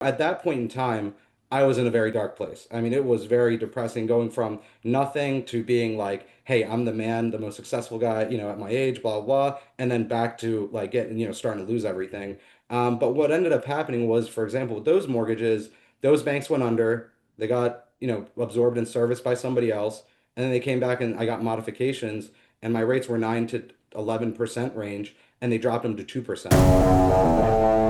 At that point in time, I was in a very dark place. I mean, it was very depressing going from nothing to being like, hey, I'm the man, the most successful guy, at my age, blah, blah, and then back to like getting, starting to lose everything. But what ended up happening was, for example, with those mortgages, those banks went under, they got, absorbed and serviced by somebody else, and then they came back and I got modifications, and my rates were 9 to 11% range, and they dropped them to 2%.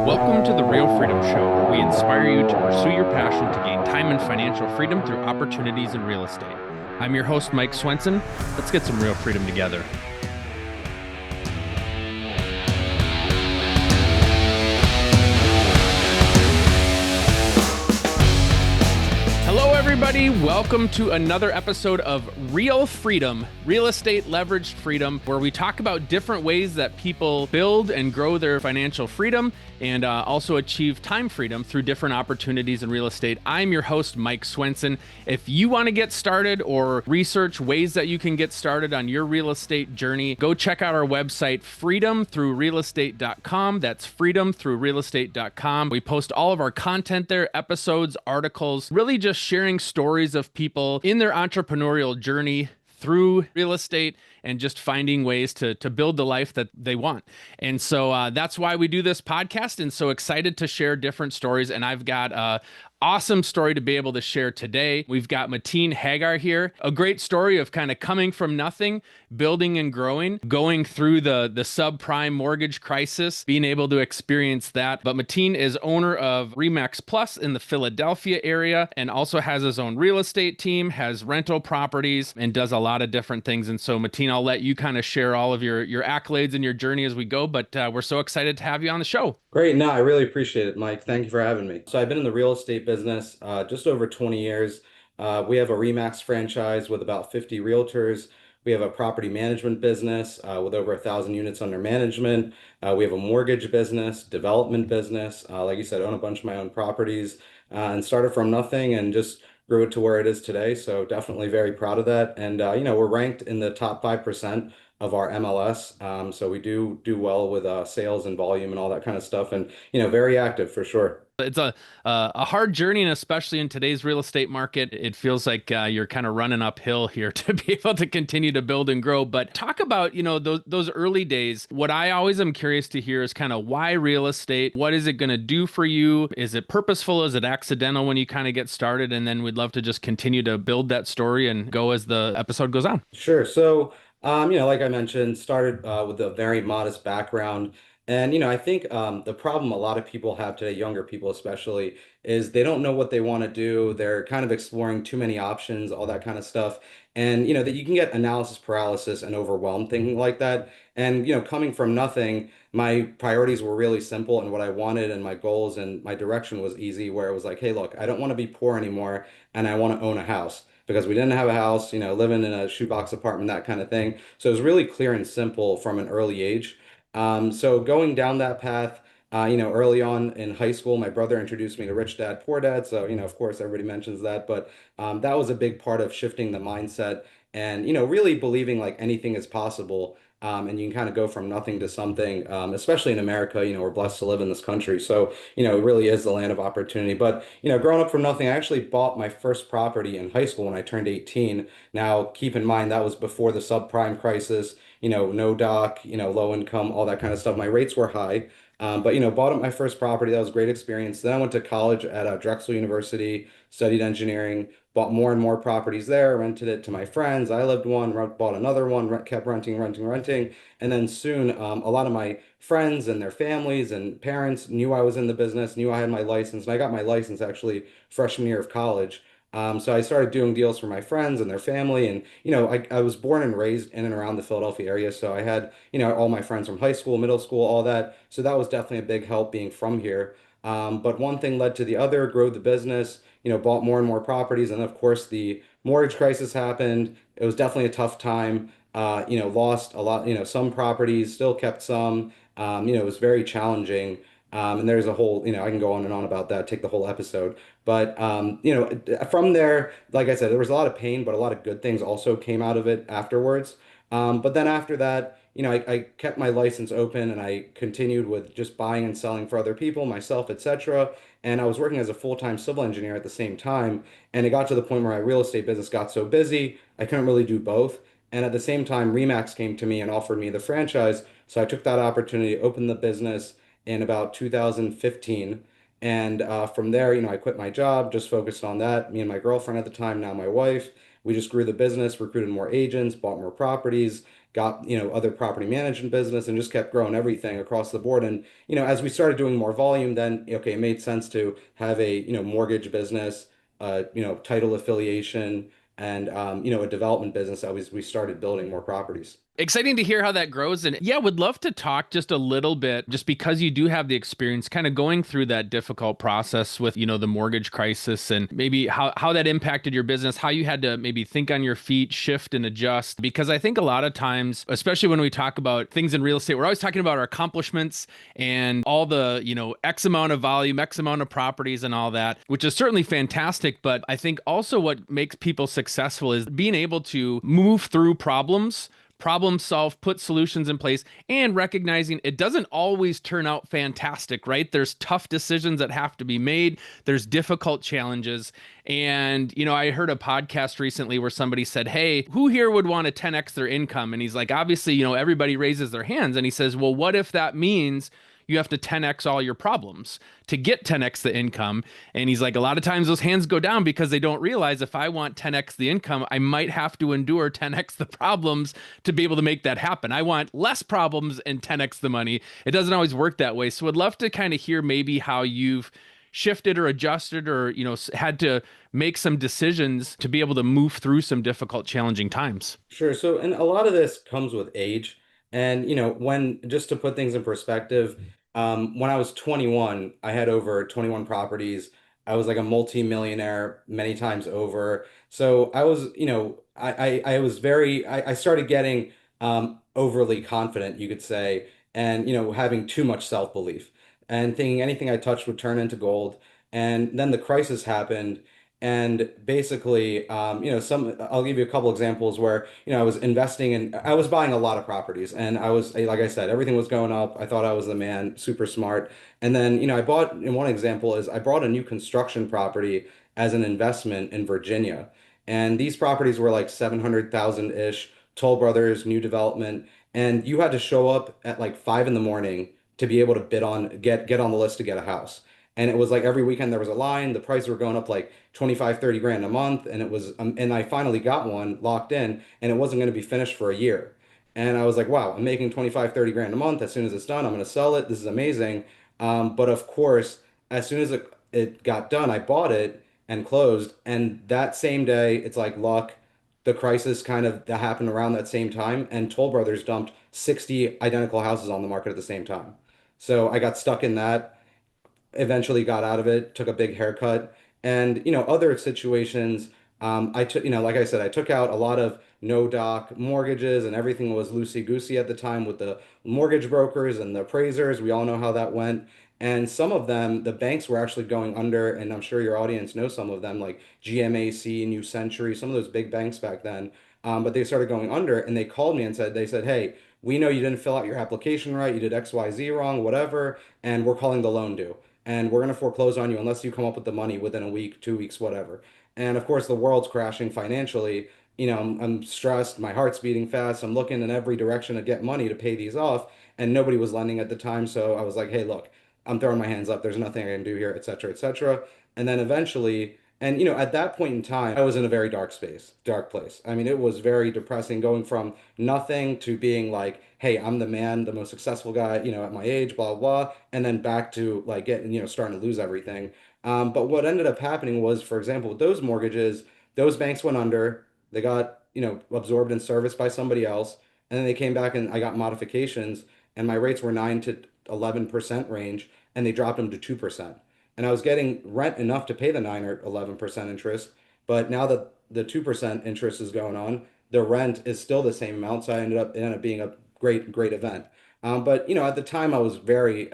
Welcome to the Real Freedom Show, where we inspire you to pursue your passion to gain time and financial freedom through opportunities in real estate. I'm your host, Mike Swenson. Let's get some real freedom together. Hello, everybody. Welcome to another episode of Real Freedom, Real Estate Leveraged Freedom, where we talk about different ways that people build and grow their financial freedom and also achieve time freedom through different opportunities in real estate. I'm your host, Mike Swenson. If you want to get started or research ways that you can get started on your real estate journey, go check out our website, freedomthroughrealestate.com. That's freedomthroughrealestate.com. We post all of our content there, episodes, articles, really just sharing stories of people in their entrepreneurial journey through real estate and just finding ways to build the life that they want. And so that's why we do this podcast, and so excited to share different stories. And I've got a awesome story to be able to share today. We've got Matin Haghkar here, a great story of kind of coming from nothing, building and growing, going through the subprime mortgage crisis, being able to experience that. But Matin is owner of Remax Plus in the Philadelphia area and also has his own real estate team, has rental properties, and does a lot of different things. And so Matin, I'll let you kind of share all of your accolades and your journey as we go, but we're so excited to have you on the show. Great. No, I really appreciate it, Mike. Thank you for having me. So I've been in the real estate business just over 20 years. We have a Remax franchise with about 50 realtors. We have a property management business with over 1,000 units under management. We have a mortgage business, development business. Like you said, own a bunch of my own properties and started from nothing and just grew it to where it is today. So definitely very proud of that. And, we're ranked in the top 5% of our MLS. So we do well with sales and volume and all that kind of stuff, and very active for sure. It's a hard journey, and especially in today's real estate market, it feels like you're kind of running uphill here to be able to continue to build and grow. But talk about those early days. What I always am curious to hear is kind of why real estate. What is it going to do for you? Is it purposeful? Is it accidental when you kind of get started? And then we'd love to just continue to build that story and go as the episode goes on. Sure. So, like I mentioned, started with a very modest background. And, I think the problem a lot of people have today, younger people especially, is they don't know what they want to do. They're kind of exploring too many options, all that kind of stuff. And, that you can get analysis paralysis and overwhelmed thinking like that. And, coming from nothing, my priorities were really simple and what I wanted and my goals and my direction was easy, where it was like, hey, look, I don't want to be poor anymore and I want to own a house because we didn't have a house, living in a shoebox apartment, that kind of thing. So it was really clear and simple from an early age. So going down that path, early on in high school, my brother introduced me to Rich Dad, Poor Dad. So, of course, everybody mentions that, but that was a big part of shifting the mindset and, really believing like anything is possible. And you can kind of go from nothing to something, especially in America, we're blessed to live in this country. So, it really is the land of opportunity. But, growing up from nothing, I actually bought my first property in high school when I turned 18. Now, keep in mind, that was before the subprime crisis, no doc, low income, all that kind of stuff. My rates were high. But bought up my first property. That was a great experience. Then I went to college at Drexel University, studied engineering, bought more and more properties there, rented it to my friends. I lived one, bought another one, kept renting. And then soon, a lot of my friends and their families and parents knew I was in the business, knew I had my license. And I got my license actually freshman year of college. So I started doing deals for my friends and their family. And, I was born and raised in and around the Philadelphia area. So I had, all my friends from high school, middle school, all that. So that was definitely a big help being from here. But one thing led to the other, grew the business, bought more and more properties. And of course, the mortgage crisis happened. It was definitely a tough time. Lost a lot, some properties, still kept some. It was very challenging. And there's a whole, I can go on and on about that, take the whole episode. But, from there, like I said, there was a lot of pain, but a lot of good things also came out of it afterwards. But then after that, I kept my license open and I continued with just buying and selling for other people, myself, etc. and I was working as a full-time civil engineer at the same time. And it got to the point where my real estate business got so busy, I couldn't really do both. And at the same time, Remax came to me and offered me the franchise. So I took that opportunity, opened the business in about 2015. And from there, I quit my job, just focused on that. Me and my girlfriend at the time, now my wife, we just grew the business, recruited more agents, bought more properties, got, other property management business, and just kept growing everything across the board. And, as we started doing more volume, then, okay, it made sense to have a, mortgage business, title affiliation, and, a development business that we started building more properties. Exciting to hear how that grows. And yeah, would love to talk just a little bit, just because you do have the experience kind of going through that difficult process with, the mortgage crisis, and maybe how that impacted your business, how you had to maybe think on your feet, shift and adjust. Because I think a lot of times, especially when we talk about things in real estate, we're always talking about our accomplishments and all the, X amount of volume, X amount of properties and all that, which is certainly fantastic. But I think also what makes people successful is being able to move through problems, problem solve, put solutions in place, and recognizing it doesn't always turn out fantastic, right? There's tough decisions that have to be made. There's difficult challenges. And, I heard a podcast recently where somebody said, "Hey, who here would want to 10x their income?" And he's like, obviously, everybody raises their hands. And he says, well, what if that means you have to 10x all your problems to get 10x the income? And he's like, a lot of times those hands go down because they don't realize, if I want 10x the income, I might have to endure 10x the problems to be able to make that happen. I want less problems and 10x the money. It doesn't always work that way. So I'd love to kind of hear maybe how you've shifted or adjusted, or had to make some decisions to be able to move through some difficult, challenging times. Sure. So, and a lot of this comes with age. And, when, just to put things in perspective, when I was 21, I had over 21 properties. I was like a multi-millionaire many times over. So I was, I was I started getting overly confident, you could say, and, having too much self-belief and thinking anything I touched would turn into gold. And then the crisis happened. And basically, I'll give you a couple examples where, I was investing in, I was buying a lot of properties, and I was, like I said, everything was going up. I thought I was the man, super smart. And then, I bought, and one example is I bought a new construction property as an investment in Virginia. And these properties were like 700,000-ish, Toll Brothers, new development. And you had to show up at like 5 in the morning to be able to get on the list to get a house. And it was like every weekend there was a line. The prices were going up like 25, 30 grand a month. And it was, and I finally got one locked in, and it wasn't going to be finished for a year. And I was like, wow, I'm making 25, 30 grand a month. As soon as it's done, I'm going to sell it. This is amazing. But of course, as soon as it got done, I bought it and closed. And that same day, it's like luck. The crisis kind of that happened around that same time, and Toll Brothers dumped 60 identical houses on the market at the same time. So I got stuck in that, eventually got out of it, took a big haircut. And, other situations, I took, like I said, I took out a lot of no doc mortgages, and everything was loosey goosey at the time with the mortgage brokers and the appraisers. We all know how that went. And some of them, the banks were actually going under, and I'm sure your audience knows some of them, like GMAC, New Century, some of those big banks back then. But they started going under, and they called me and said, hey, we know you didn't fill out your application right, you did XYZ wrong, whatever, and we're calling the loan due, and we're going to foreclose on you unless you come up with the money within a week, 2 weeks, whatever. And of course, the world's crashing financially. I'm stressed, my heart's beating fast. I'm looking in every direction to get money to pay these off, and nobody was lending at the time. So I was like, hey, look, I'm throwing my hands up. There's nothing I can do here, et cetera, et cetera. And then eventually, and at that point in time, I was in a very dark space, dark place. I mean, it was very depressing going from nothing to being like, hey, I'm the man, the most successful guy, at my age, blah, blah, blah, and then back to like getting, starting to lose everything. But what ended up happening was, for example, with those mortgages, those banks went under, they got, absorbed and serviced by somebody else, and then they came back and I got modifications, and my rates were 9 to 11% range, and they dropped them to 2%. And I was getting rent enough to pay the 9 or 11% interest, but now that the 2% interest is going on, the rent is still the same amount, so it ended up being a great event. But at the time I was very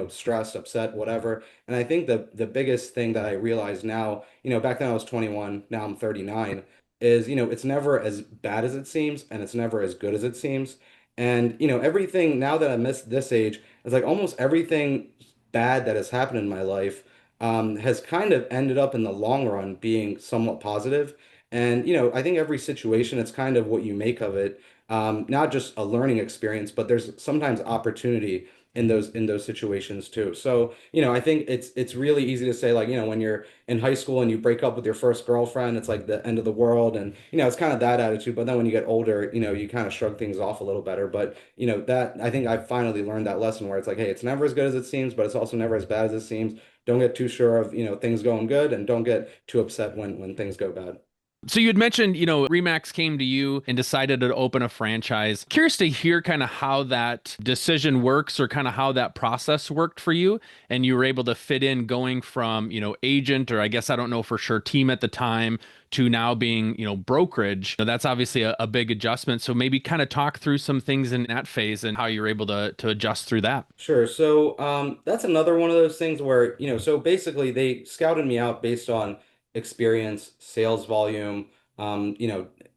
stressed, upset, whatever. And I think the biggest thing that I realize now, back then I was 21, now I'm 39, is it's never as bad as it seems, and it's never as good as it seems. And everything now that I'm this age, it's like almost everything bad that has happened in my life. has kind of ended up in the long run being somewhat positive. And, I think every situation, it's kind of what you make of it. Not just a learning experience, but there's sometimes opportunity in those situations too. So, I think it's really easy to say, like, when you're in high school and you break up with your first girlfriend, it's like the end of the world. And, it's kind of that attitude. But then when you get older, you kind of shrug things off a little better. But, that I think I finally learned that lesson where it's like, hey, it's never as good as it seems, but it's also never as bad as it seems. Don't get too sure of, things going good, and don't get too upset when things go bad. So you had mentioned, Remax came to you and decided to open a franchise. Curious to hear kind of how that decision works or kind of how that process worked for you. And you were able to fit in going from, agent, or I guess I don't know for sure, team at the time, to now being, brokerage. That's obviously a big adjustment. So maybe kind of talk through some things in that phase and how you're able to adjust through that. Sure. So that's another one of those things where, so basically they scouted me out based on experience, sales volume,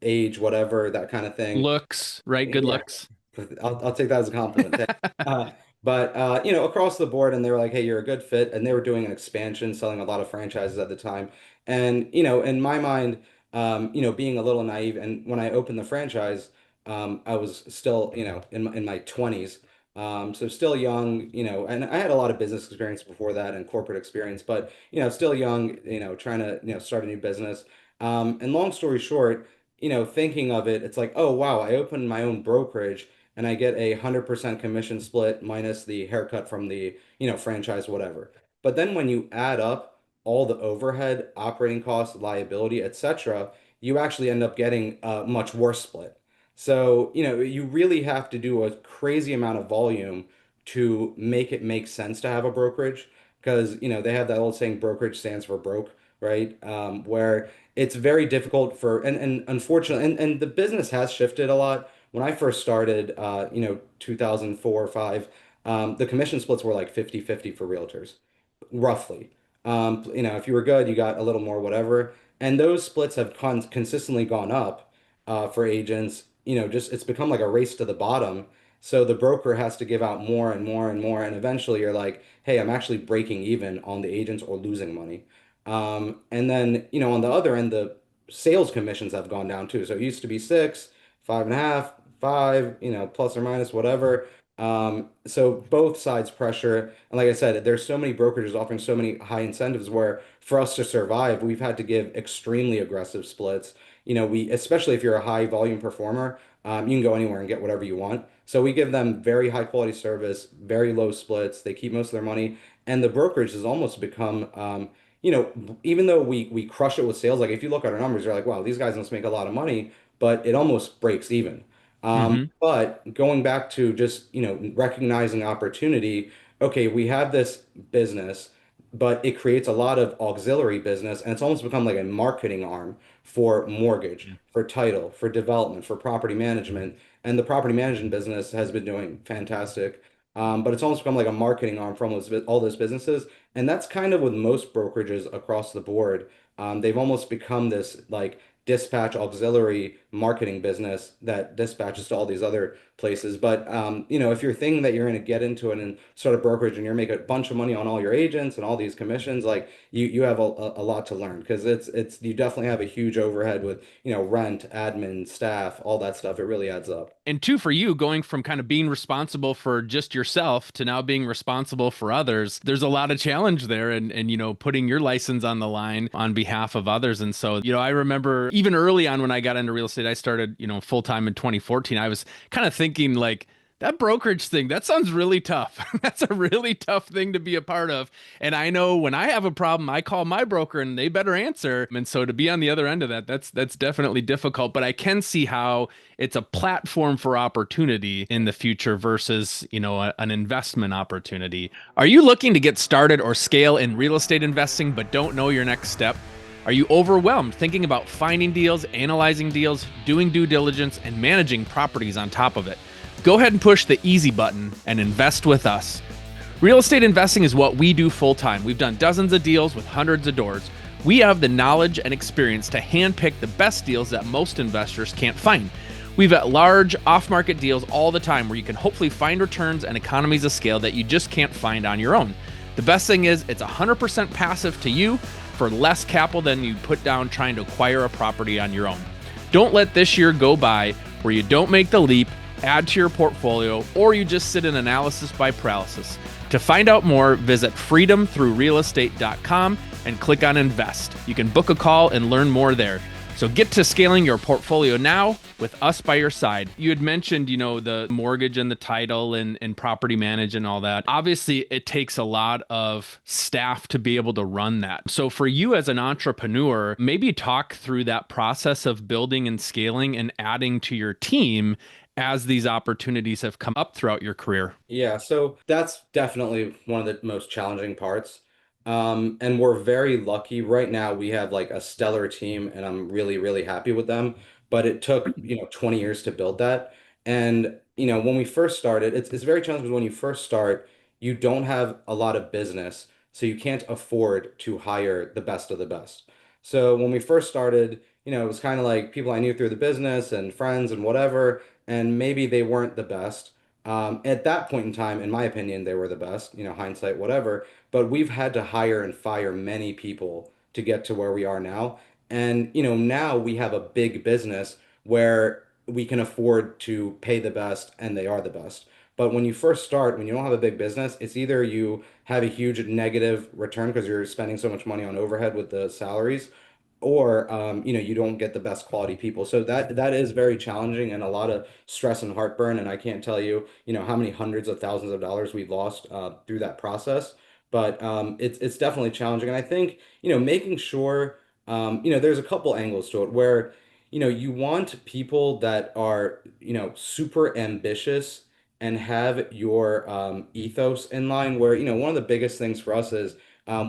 age, whatever, that kind of thing. Looks, right? Good Yeah, looks. I'll take that as a compliment. Thanks. But across the board, and they were like, "Hey, you're a good fit," and they were doing an expansion, selling a lot of franchises at the time. And in my mind, being a little naive, and when I opened the franchise, I was still, in my 20s, so still young, and I had a lot of business experience before that and corporate experience, but still young, trying to start a new business. And long story short, thinking of it, it's like, oh wow, I opened my own brokerage and I get 100% commission split minus the haircut from the, franchise, whatever. But then when you add up all the overhead, operating costs, liability, etc., you actually end up getting a much worse split. So, you really have to do a crazy amount of volume to make it make sense to have a brokerage because, they have that old saying, brokerage stands for broke, right? Where it's very difficult and unfortunately, and the business has shifted a lot. When I first started, 2004 or 5, the commission splits were like 50-50 for realtors, roughly. If you were good, you got a little more, whatever. And those splits have consistently gone up for agents. Just it's become like a race to the bottom. So the broker has to give out more and more and more, and eventually you're like, hey, I'm actually breaking even on the agents or losing money. And then, on the other end, the sales commissions have gone down too. So it used to be 6, 5.5, 5, plus or minus, whatever. So both sides pressure. And like I said, there's so many brokerages offering so many high incentives where for us to survive, we've had to give extremely aggressive splits. Especially if you're a high volume performer, you can go anywhere and get whatever you want. So we give them very high quality service, very low splits. They keep most of their money. And the brokerage has almost become, even though we crush it with sales, like if you look at our numbers, you're like, wow, these guys must make a lot of money, but it almost breaks even. Hmm. But going back to just, recognizing opportunity, okay, we have this business, but it creates a lot of auxiliary business, and it's almost become like a marketing arm for mortgage, for title, for development, for property management. And the property management business has been doing fantastic. But it's almost become like a marketing arm for all those businesses. And that's kind of with most brokerages across the board. They've almost become this like dispatch auxiliary marketing business that dispatches to all these other places. But if you're thinking that you're going to get into it and start a brokerage and you're making a bunch of money on all your agents and all these commissions, like you have a lot to learn because it's you definitely have a huge overhead with rent, admin, staff, all that stuff. It really adds up. And two, for you, going from kind of being responsible for just yourself to now being responsible for others, there's a lot of challenge there, and putting your license on the line on behalf of others. And so, I remember even early on when I got into real estate, I started, full time in 2014. I was kind of thinking like, that brokerage thing, that sounds really tough. That's a really tough thing to be a part of. And I know when I have a problem, I call my broker and they better answer. And so to be on the other end of that, that's definitely difficult. But I can see how it's a platform for opportunity in the future versus, an investment opportunity. Are you looking to get started or scale in real estate investing but don't know your next step? Are you overwhelmed thinking about finding deals, analyzing deals, doing due diligence, and managing properties on top of it? Go ahead and push the easy button and invest with us. Real estate investing is what we do full time. We've done dozens of deals with hundreds of doors. We have the knowledge and experience to handpick the best deals that most investors can't find. We've got large off-market deals all the time where you can hopefully find returns and economies of scale that you just can't find on your own. The best thing is it's 100% passive to you for less capital than you put down trying to acquire a property on your own. Don't let this year go by where you don't make the leap, add to your portfolio, or you just sit in analysis by paralysis. To find out more, visit freedomthroughrealestate.com and click on invest. You can book a call and learn more there. So get to scaling your portfolio now with us by your side. You had mentioned, the mortgage and the title and property manage and all that. Obviously, it takes a lot of staff to be able to run that. So for you as an entrepreneur, maybe talk through that process of building and scaling and adding to your team as these opportunities have come up throughout your career. Yeah, so that's definitely one of the most challenging parts. And we're very lucky right now. We have like a stellar team, and I'm really, really happy with them. But it took, 20 years to build that. And, when we first started, it's very challenging because when you first start, you don't have a lot of business, so you can't afford to hire the best of the best. So when we first started, it was kind of like people I knew through the business and friends and whatever, and maybe they weren't the best. At that point in time, in my opinion, they were the best, hindsight, whatever. But we've had to hire and fire many people to get to where we are now. And, now we have a big business where we can afford to pay the best and they are the best. But when you first start, when you don't have a big business, it's either you have a huge negative return because you're spending so much money on overhead with the salaries, or you don't get the best quality people. So that is very challenging and a lot of stress and heartburn. And I can't tell you, how many hundreds of thousands of dollars we've lost through that process. But it's definitely challenging. And I think, making sure, there's a couple angles to it where, you want people that are, super ambitious and have your ethos in line. Where, one of the biggest things for us is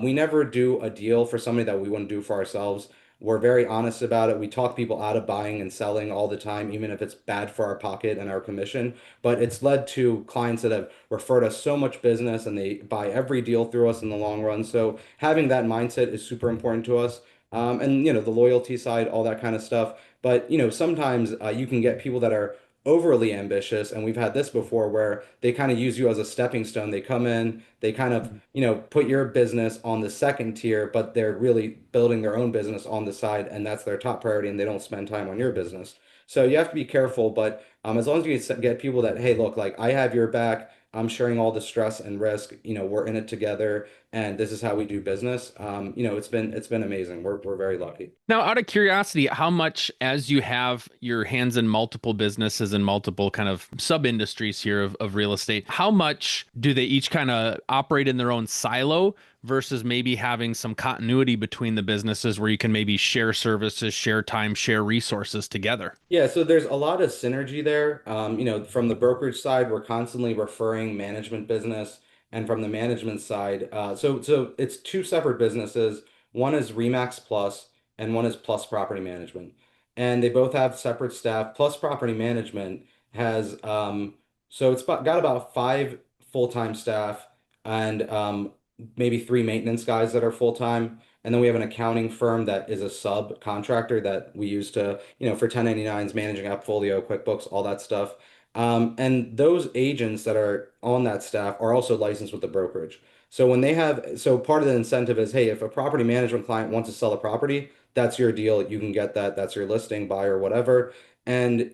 we never do a deal for somebody that we wouldn't do for ourselves. We're very honest about it. We talk people out of buying and selling all the time, even if it's bad for our pocket and our commission. But it's led to clients that have referred us so much business and they buy every deal through us in the long run. So having that mindset is super important to us. And the loyalty side, all that kind of stuff. But sometimes you can get people that are overly ambitious, and we've had this before where they kind of use you as a stepping stone. They come in, they kind of put your business on the second tier, but they're really building their own business on the side, and that's their top priority, and they don't spend time on your business. So you have to be careful, but as long as you get people that, hey, look, like I have your back, I'm sharing all the stress and risk, we're in it together, and this is how we do business. It's been amazing. We're very lucky. Now, out of curiosity, how much, as you have your hands in multiple businesses and multiple kind of sub industries here of real estate, how much do they each kind of operate in their own silo versus maybe having some continuity between the businesses where you can maybe share services, share time, share resources together? Yeah, so there's a lot of synergy there. From the brokerage side, we're constantly referring management business, and from the management side, so it's two separate businesses. One is Remax Plus, and one is Plus Property Management, and they both have separate staff. Plus Property Management has so got about five full-time staff and maybe three maintenance guys that are full-time. And then we have an accounting firm that is a subcontractor that we use to, for 1099s, managing Appfolio, QuickBooks, all that stuff. And those agents that are on that staff are also licensed with the brokerage. So part of the incentive is, hey, if a property management client wants to sell a property, that's your deal. You can get that. That's your listing, buy or whatever. And,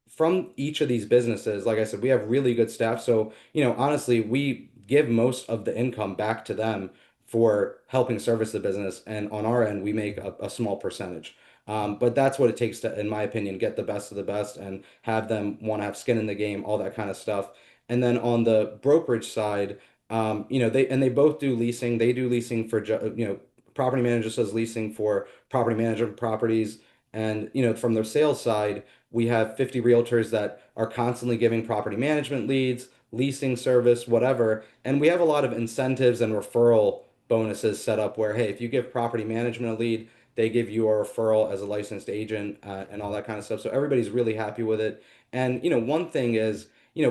from each of these businesses, like I said, we have really good staff. So, honestly, we give most of the income back to them for helping service the business. And on our end, we make a small percentage. But that's what it takes to, in my opinion, get the best of the best and have them want to have skin in the game, all that kind of stuff. And then on the brokerage side, they both do leasing. They do leasing for, property manager does leasing for property management properties. And, from the sales side, we have 50 realtors that are constantly giving property management leads, leasing service, whatever. And we have a lot of incentives and referral bonuses set up where, hey, if you give property management a lead, they give you a referral as a licensed agent and all that kind of stuff. So everybody's really happy with it. And, one thing is,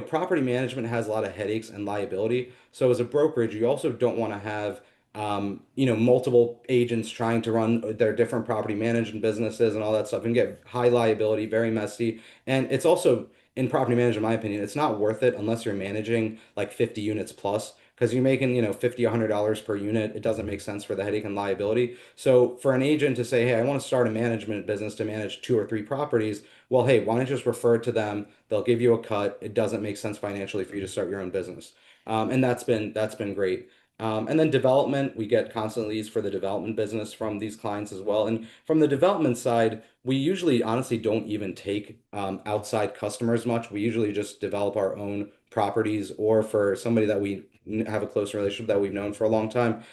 property management has a lot of headaches and liability. So as a brokerage, you also don't want to have multiple agents trying to run their different property management businesses and all that stuff and get high liability, very messy. And it's also in property management, in my opinion, it's not worth it unless you're managing like 50 units plus, because you're making, $50, $100 per unit. It doesn't make sense for the headache and liability. So for an agent to say, hey, I want to start a management business to manage 2 or 3 properties, well, hey, why don't you just refer it to them? They'll give you a cut. It doesn't make sense financially for you to start your own business. And that's been great. And then development, we get constant leads for the development business from these clients as well. And from the development side, we usually honestly don't even take outside customers much. We usually just develop our own properties or for somebody that we have a close relationship that we've known for a long time.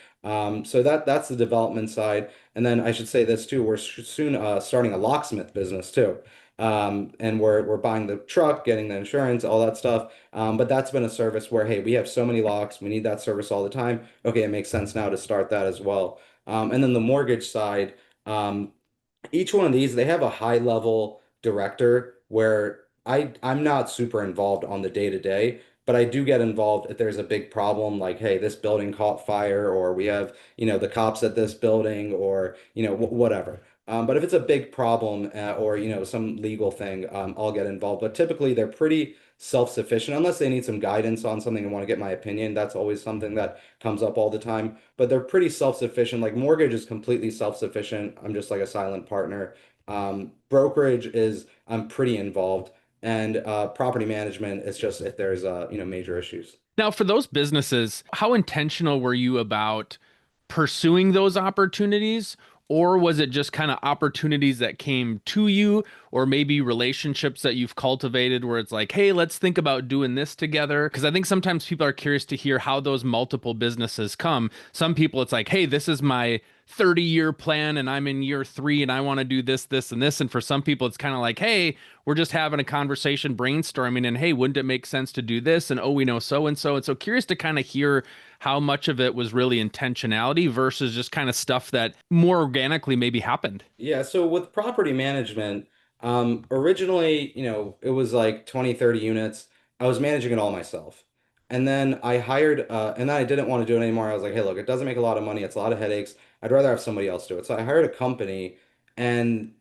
So that's the development side. And then I should say this too, we're soon starting a locksmith business too. And we're buying the truck, getting the insurance, all that stuff. But that's been a service where, hey, we have so many locks, we need that service all the time. Okay, it makes sense now to start that as well. And then the mortgage side, um, each one of these, they have a high level director where I'm not super involved on the day to day, but I do get involved if there's a big problem, like, hey, this building caught fire, or we have, the cops at this building, or, whatever. But if it's a big problem or some legal thing, I'll get involved. But typically they're pretty self-sufficient unless they need some guidance on something and want to get my opinion. That's always something that comes up all the time. But they're pretty self-sufficient. Like mortgage is completely self-sufficient. I'm just like a silent partner. Brokerage is I'm pretty involved, and property management is just if there's major issues. Now, for those businesses, how intentional were you about pursuing those opportunities? Or was it just kind of opportunities that came to you, or maybe relationships that you've cultivated where it's like, hey, let's think about doing this together? Because I think sometimes people are curious to hear how those multiple businesses come. Some people, it's like, hey, this is my 30-year plan and I'm in year 3 and I want to do this, this, and this. And for some people, it's kind of like, hey, we're just having a conversation, brainstorming, and hey, wouldn't it make sense to do this? And oh, we know so and so. And so curious to kind of hear how much of it was really intentionality versus just kind of stuff that more organically maybe happened. Yeah, so with property management, originally, it was like 20, 30 units. I was managing it all myself. And then I hired, and then I didn't want to do it anymore. I was like, hey, look, it doesn't make a lot of money. It's a lot of headaches. I'd rather have somebody else do it. So I hired a company, and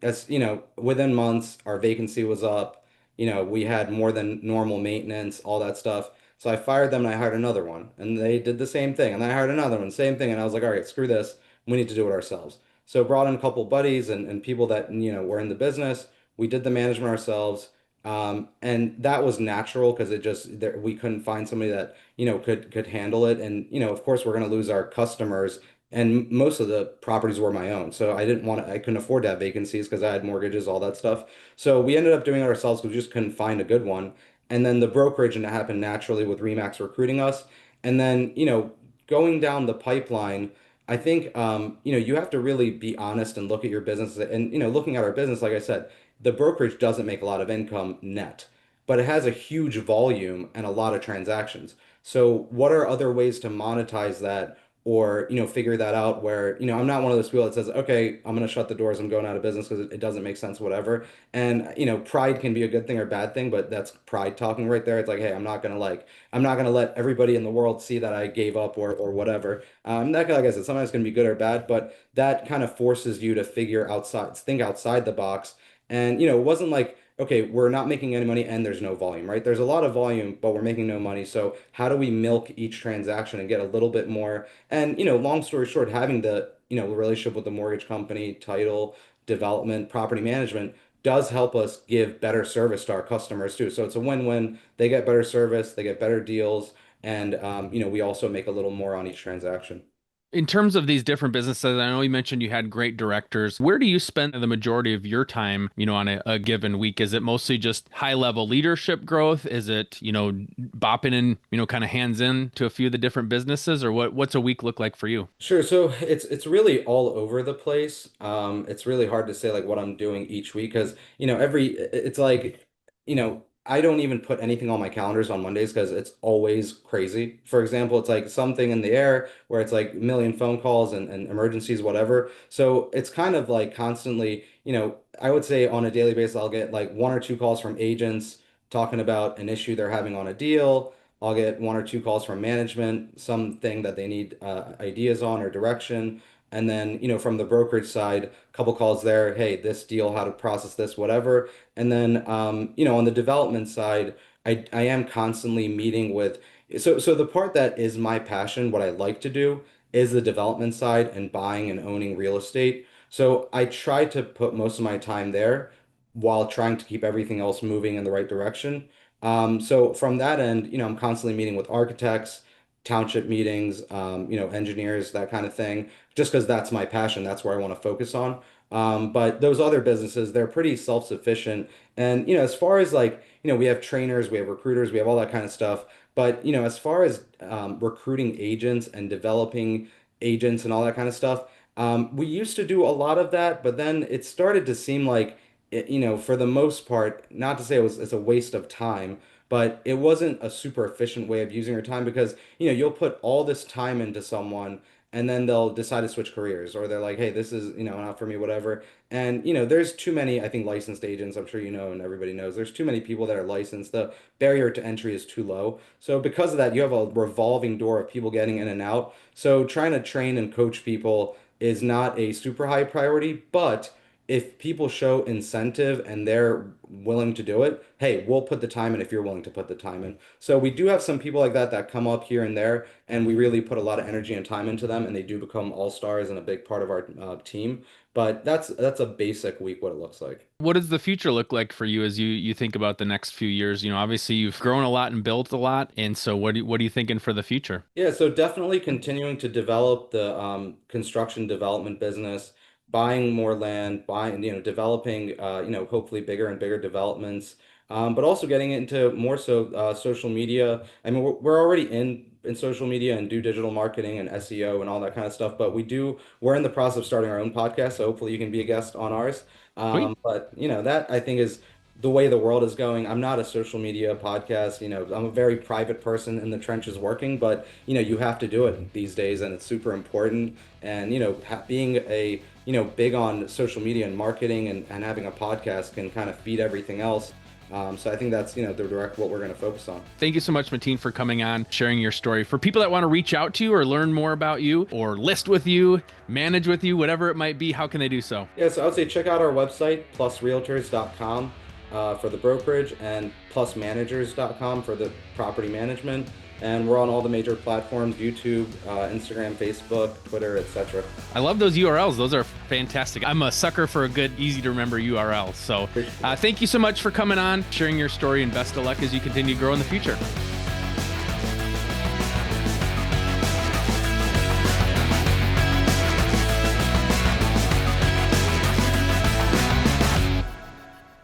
within months, our vacancy was up. We had more than normal maintenance, all that stuff. So I fired them and I hired another one. And they did the same thing. And then I hired another one, same thing. And I was like, all right, screw this. We need to do it ourselves. So brought in a couple buddies and people that were in the business. We did the management ourselves, and that was natural because we couldn't find somebody that could handle it. And of course we're going to lose our customers, and most of the properties were my own, so I couldn't afford to have vacancies because I had mortgages, all that stuff. So we ended up doing it ourselves because we just couldn't find a good one. And then the brokerage and it happened naturally with Remax recruiting us, and then going down the pipeline. I think you have to really be honest and look at your business. And looking at our business, like I said, the brokerage doesn't make a lot of income net, but it has a huge volume and a lot of transactions. So what are other ways to monetize that, or figure that out where I'm not one of those people that says, okay, I'm going to shut the doors, I'm going out of business because it doesn't make sense, whatever. And pride can be a good thing or bad thing, but that's pride talking right there. It's like, hey, I'm not going to let everybody in the world see that I gave up or whatever. That, like I said, sometimes going to be good or bad, but that kind of forces you to think outside the box. And it wasn't like, okay, we're not making any money and there's no volume, right? There's a lot of volume, but we're making no money. So how do we milk each transaction and get a little bit more? And long story short, having the relationship with the mortgage company, title, development, property management does help us give better service to our customers too. So it's a win-win. They get better service, they get better deals, and we also make a little more on each transaction. In terms of these different businesses, I know you mentioned you had great directors. Where do you spend the majority of your time, on a given week? Is it mostly just high level leadership growth? Is it, bopping in, kind of hands in to a few of the different businesses, or what's a week look like for you? Sure. So it's really all over the place. It's really hard to say like what I'm doing each week because it's like I don't even put anything on my calendars on Mondays because it's always crazy. For example, it's like something in the air where it's like a million phone calls and emergencies, whatever. So it's kind of like constantly, I would say on a daily basis I'll get like 1 or 2 calls from agents talking about an issue they're having on a deal. I'll get 1 or 2 calls from management, something that they need ideas on or direction. And then, from the brokerage side, a couple calls there, hey, this deal, how to process this, whatever. And then, on the development side, I am constantly meeting with, So the part that is my passion, what I like to do, is the development side and buying and owning real estate. So I try to put most of my time there while trying to keep everything else moving in the right direction. So from that end, I'm constantly meeting with architects, township meetings, engineers, that kind of thing, just because that's my passion. That's where I want to focus on. But those other businesses, they're pretty self-sufficient. And, as far as like, we have trainers, we have recruiters, we have all that kind of stuff. But as far as recruiting agents and developing agents and all that kind of stuff, we used to do a lot of that, but then it started to seem like, for the most part, not to say it's a waste of time, but it wasn't a super efficient way of using your time because you'll put all this time into someone. And then they'll decide to switch careers, or they're like, "Hey, this is not for me, whatever." And there's too many, I think, licensed agents. I'm sure and everybody knows. There's too many people that are licensed. The barrier to entry is too low. So because of that, you have a revolving door of people getting in and out. So trying to train and coach people is not a super high priority, but if people show incentive and they're willing to do it, hey, we'll put the time in if you're willing to put the time in. So we do have some people like that come up here and there, and we really put a lot of energy and time into them, and they do become all stars and a big part of our team. But that's a basic week what it looks like. What does the future look like for you as you think about the next few years? Obviously you've grown a lot and built a lot, and so what are you thinking for the future? Yeah, so definitely continuing to develop the construction development business, buying more land, buying, developing, hopefully bigger and bigger developments, but also getting into more so social media. I mean, we're already in social media and do digital marketing and SEO and all that kind of stuff, but we're in the process of starting our own podcast, so hopefully you can be a guest on ours. Sweet. But that I think is the way the world is going. I'm not a social media podcast. I'm a very private person in the trenches working, but you have to do it these days, and it's super important. And being a big on social media and marketing and having a podcast can kind of feed everything else. So I think that's the direct what we're going to focus on. Thank you so much, Mateen, for coming on, sharing your story. For people that want to reach out to you or learn more about you or list with you, manage with you, whatever it might be, how can they do so? Yeah, so I would say check out our website, plusrealtors.com. For the brokerage, and plusmanagers.com for the property management. And we're on all the major platforms: YouTube, Instagram, Facebook, Twitter, etc. I love those URLs. Those are fantastic. I'm a sucker for a good, easy to remember URL. So thank you so much for coming on, sharing your story, and best of luck as you continue to grow in the future.